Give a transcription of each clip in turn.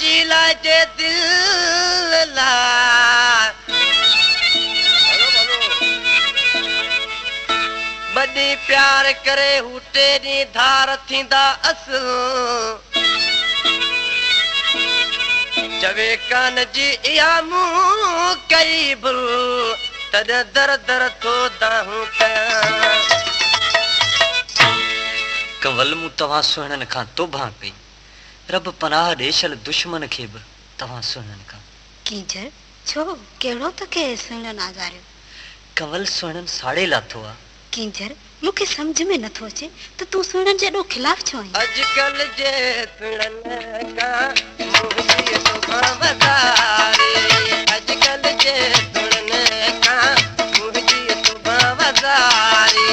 जिला जे दिल ला बड़ी प्यार करे हुटे नी धार थींदा असु चवे कान जी इया मुंह कई भुल तद दर दर थो दाहूं कंवल मूं तव्हां सुहिणनि खां तोभां कई रब पनाह ॾेशल दुश्मन खे बि तव्हां सुहिणनि खां कींजर छो कहिड़ो त के सुहिणनि आज़ारियो कंवल सुहिणनि साड़े लाथो आहे कींजर मूंखे सम्झ में नथो अचे त तूं सुहिणनि जे एॾो खिलाफ़ छो आहीं अॼुकल्ह जे सुहिणनि खां मुंहिंजी तोभां वधारे अॼुकल्ह जे सुहिणनि खां मुंहिंजी तोभां वधारे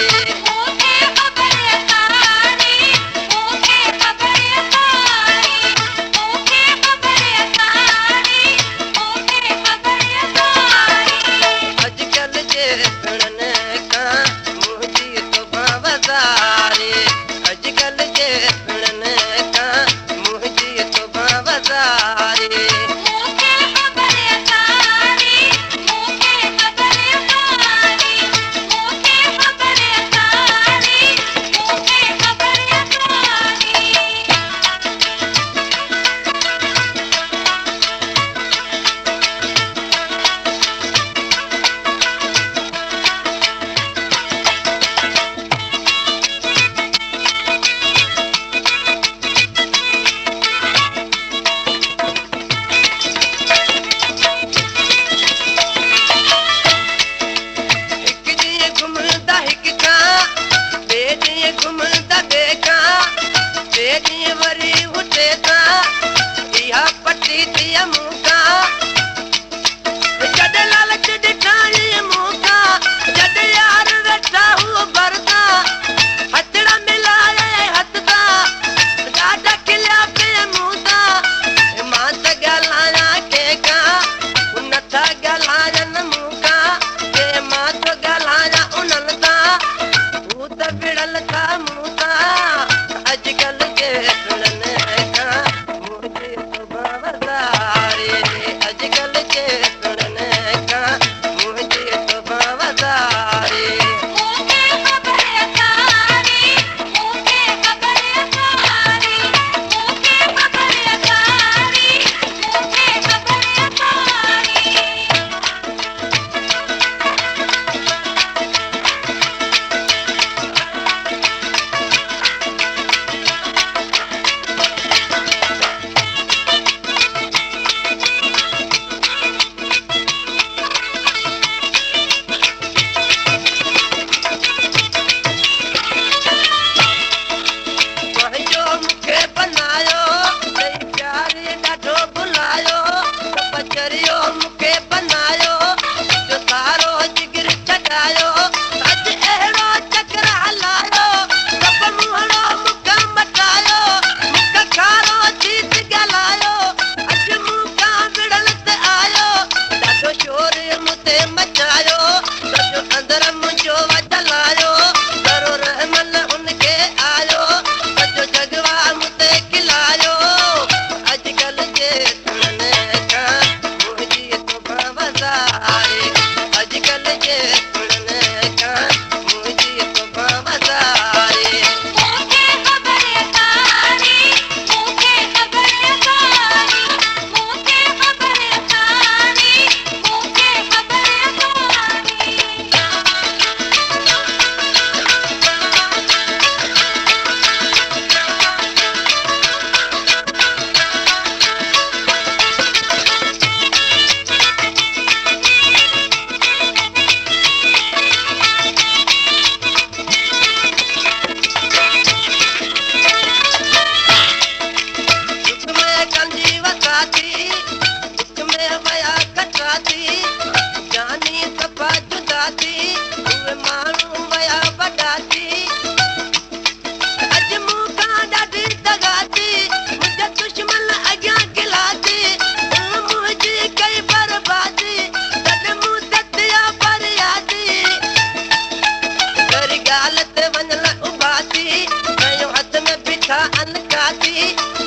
अनकाती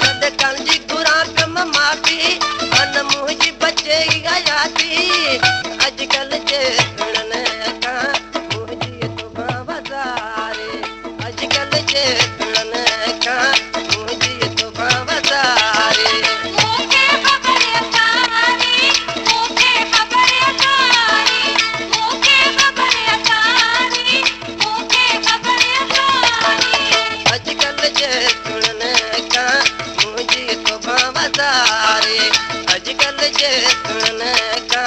सद कंजी गुरा कम माफ़ी थी अजकल जे सुनने का मुझे तो बावजारे अजकल जे सुनने का मुझे तो बावजारे मोके खबर असारी मोके खबर असारी मोके खबर असारी मोके खबर असारी अजकल जे सुनने का मुझे तो बावजारे अजकल जे सुनने का